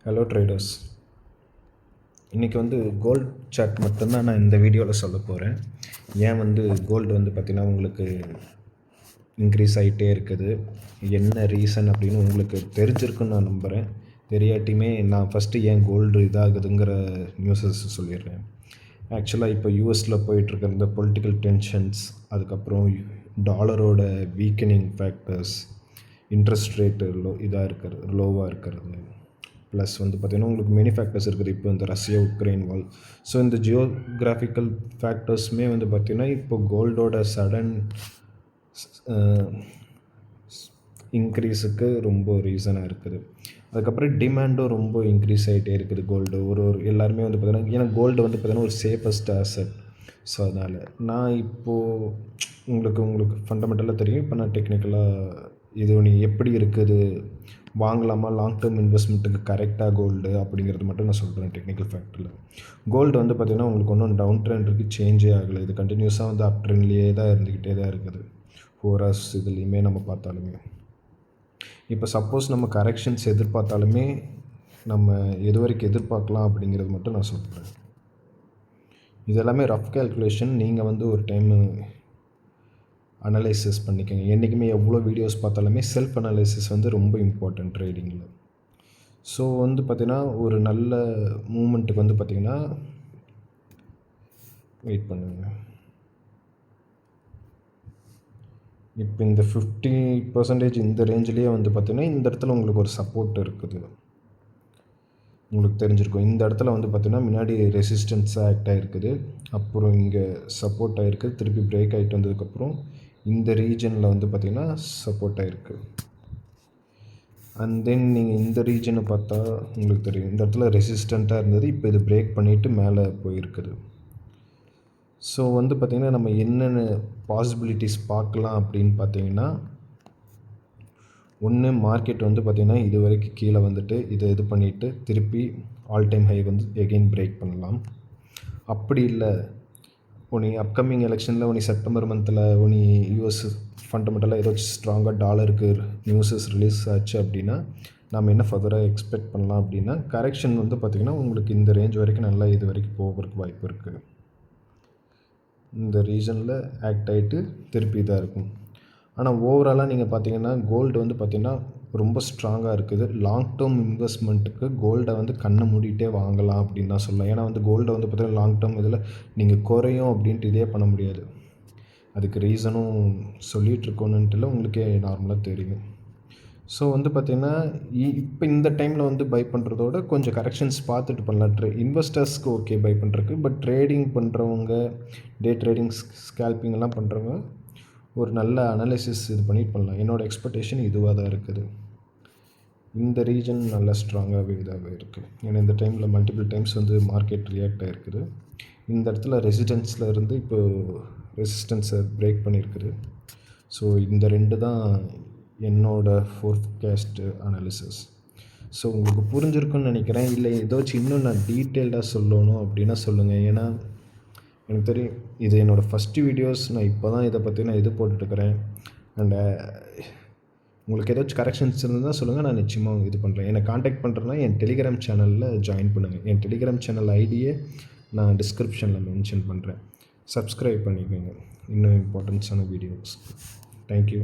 Hello traders. இன்றைக்கி gold chart மட்டும்தான் நான் இந்த வீடியோவில் சொல்ல போகிறேன். ஏன் கோல்டு பார்த்திங்கன்னா உங்களுக்கு இன்க்ரீஸ் ஆகிட்டே இருக்குது, என்ன ரீசன் அப்படின்னு உங்களுக்கு தெரிஞ்சிருக்குன்னு நான் நம்புகிறேன். தெரியாட்டியுமே நான் ஃபஸ்ட்டு ஏன் கோல்டு இதாகுதுங்கிற நியூஸஸ் சொல்லிடுறேன். ஆக்சுவலாக இப்போ யூஎஸில் போயிட்டுருக்க இந்த பொலிட்டிக்கல் டென்ஷன்ஸ், அதுக்கப்புறம் டாலரோட வீக்கனிங் ஃபேக்டர்ஸ், இன்ட்ரெஸ்ட் ரேட்டு லோவாக இருக்கிறது, ப்ளஸ் பார்த்திங்கன்னா உங்களுக்கு மெனி ஃபேக்டர்ஸ் இருக்குது. இப்போ இந்த ரஷ்யா உக்ரைன் வால், ஸோ இந்த ஜியோகிராஃபிக்கல் ஃபேக்டர்ஸுமே பார்த்திங்கன்னா இப்போ கோல்டோட சடன் இன்க்ரீஸுக்கு ரொம்ப ரீசனாக இருக்குது. அதுக்கப்புறம் டிமாண்டும் ரொம்ப இன்க்ரீஸ் ஆகிட்டே இருக்குது கோல்டு. ஒரு எல்லாருமே பார்த்திங்கன்னா, ஏன்னா கோல்டு பார்த்திங்கன்னா ஒரு சேஃபஸ்ட் ஆசட். ஸோ அதனால் நான் இப்போது உங்களுக்கு ஃபண்டமெண்டலாக தெரியும். இப்போ நான் டெக்னிக்கலாக இது நீ எப்படி இருக்குது, வாங்கலாமா, லாங் டேர்ம் இன்வெஸ்ட்மெண்ட்டுக்கு கரெக்டாக கோல்டு அப்படிங்கிறது மட்டும் நான் சொல்கிறேன். டெக்னிக்கல் ஃபேக்டரில் கோல்டு பார்த்திங்கன்னா உங்களுக்கு ஒன்றும் டவுன் ட்ரெண்ட் இருக்குது, சேஞ்சே ஆகலை. இது கண்டினியூஸாக அப் ட்ரெண்ட்லேயே தான் இருந்துக்கிட்டே தான் இருக்குது. 4 hours இதுலேயுமே நம்ம பார்த்தாலுமே. இப்போ சப்போஸ் நம்ம கரெக்ஷன்ஸ் எதிர்பார்த்தாலுமே நம்ம எது வரைக்கும் எதிர்பார்க்கலாம் அப்படிங்கிறது மட்டும் நான் சொல்கிறேன். இது எல்லாமே ரஃப் கேல்குலேஷன். நீங்கள் ஒரு டைமு அனலைசிஸ் பண்ணிக்கோங்க. என்றைக்குமே எவ்வளோ வீடியோஸ் பார்த்தாலுமே செல்ஃப் அனலைசிஸ் ரொம்ப இம்பார்ட்டன்ட் ட்ரேடிங்கில். ஸோ பார்த்திங்கன்னா ஒரு நல்ல மூமெண்ட்டுக்கு பார்த்திங்கன்னா வெயிட் பண்ணுங்கள். இப்போ இந்த 50% இந்த ரேஞ்சிலேயே பார்த்திங்கன்னா இந்த இடத்துல உங்களுக்கு ஒரு சப்போர்ட் இருக்குது, உங்களுக்கு தெரிஞ்சிருக்கும். இந்த இடத்துல பார்த்திங்கன்னா முன்னாடி ரெசிஸ்டன்ஸாக ஆக்ட் ஆகிருக்குது, அப்புறம் இங்கே சப்போர்ட் ஆகிருக்கு, திருப்பி பிரேக் ஆகிட்டு வந்ததுக்கப்புறம் இந்த ரீஜனில் பார்த்திங்கன்னா சப்போர்ட் ஆகிருக்கு. அண்ட் தென் நீங்கள் இந்த ரீஜனை பார்த்தா உங்களுக்கு தெரியும், இந்த இடத்துல ரெசிஸ்டண்ட்டாக இருந்தது, இப்போ இது பிரேக் பண்ணிவிட்டு மேலே போயிருக்குது. ஸோ பார்த்திங்கன்னா நம்ம என்னென்ன பாசிபிலிட்டிஸ் பார்க்கலாம் அப்படின்னு பார்த்தீங்கன்னா, ஒன்று மார்க்கெட் பார்த்திங்கன்னா இது வரைக்கும் கீழே இதை இது பண்ணிவிட்டு திருப்பி all time high again break பண்ணலாம். அப்படி இல்லை, அப்கமிங் எலெக்ஷனில் செப்டம்பர் மந்தில் யூஎஸ் ஃபண்டமெண்டலாக ஏதாச்சும் ஸ்ட்ராங்காக டாலருக்கு நியூஸஸ் ரிலீஸ் ஆச்சு அப்படின்னா நம்ம என்ன ஃபர்தராக எக்ஸ்பெக்ட் பண்ணலாம் அப்படின்னா, கரெக்ஷன் பார்த்திங்கன்னா உங்களுக்கு இந்த ரேஞ்ச் வரைக்கும் நல்லா இது வரைக்கும் போகிறதுக்கு வாய்ப்பு இருக்குது. இந்த ரீஜனில் ஆக்ட் ஆகிட்டு திருப்பி இதாக இருக்கும். ஆனால் ஓவராலாக நீங்கள் பார்த்தீங்கன்னா கோல்டு பார்த்திங்கன்னா ரொம்ப ஸ்ட்ராங்காக இருக்குது. லாங் டேர்ம் இன்வெஸ்ட்மெண்ட்டுக்கு கோல்டை கண்ணை மூடிட்டே வாங்கலாம் அப்படின்னு தான் சொல்லலாம். ஏன்னா கோல்டை பார்த்திங்கன்னா லாங் டேர்ம் இதில் நீங்கள் குறையும் அப்படின்ட்டு இதே பண்ண முடியாது. அதுக்கு ரீசனும் சொல்லிகிட்ருக்கோன்னுட்டு உங்களுக்கே நார்மலாக தெரியும். ஸோ பார்த்திங்கன்னா இப்போ இந்த டைமில் பை பண்ணுறதோட கொஞ்சம் கரெக்ஷன்ஸ் பார்த்துட்டு பண்ணலாம். இன்வெஸ்டர்ஸ்க்கு ஓகே பை பண்ணுறதுக்கு, பட் ட்ரேடிங் பண்ணுறவங்க, டே ட்ரேடிங் ஸ்கேல்பிங்கெல்லாம் பண்ணுறவங்க ஒரு நல்ல அனாலிசிஸ் இது பண்ணிட்டு பண்ணலாம். என்னோடய எக்ஸ்பெக்டேஷன் இதுவாக தான் இருக்குது. இந்த ரீஜன் நல்லா ஸ்ட்ராங்காகவே இதாகவே இருக்குது. ஏன்னா இந்த டைமில் மல்டிபிள் டைம்ஸ் மார்க்கெட் ரியாக்ட் ஆகிருக்குது. இந்த இடத்துல ரெசிஸ்டன்ஸில் இருந்து இப்போ ரெசிஸ்டன்ஸை பிரேக் பண்ணியிருக்குது. ஸோ இந்த 2 தான் என்னோடய ஃபோர்காஸ்ட்டு அனாலிசிஸ். ஸோ உங்களுக்கு புரிஞ்சிருக்குன்னு நினைக்கிறேன். இல்லை ஏதாச்சும் இன்னும் நான் டீட்டெயில்டாக சொல்லணும் அப்படின்னா சொல்லுங்கள். ஏன்னா எனக்கு தெரியும் இது என்னோடய ஃபஸ்ட்டு வீடியோஸ். நான் இப்போ தான் இதை பற்றி நான் இது போட்டுட்ருக்கிறேன். அண்டு உங்களுக்கு ஏதாச்சும் கரெக்ஷன்ஸ் இருந்தால் சொல்லுங்கள், நான் நிச்சயமாக இது பண்ணுறேன். என்னை காண்டாக்ட் பண்ணுறேன்னா என் டெலிகிராம் சேனலில் ஜாயின் பண்ணுங்கள். என் டெலிகிராம் சேனல் ஐடியை நான் டிஸ்கிரிப்ஷனில் மென்ஷன் பண்ணுறேன். சப்ஸ்கிரைப் பண்ணிக்கோங்க இன்னும் இம்பார்ட்டன்ஸான வீடியோஸ். தேங்க்யூ.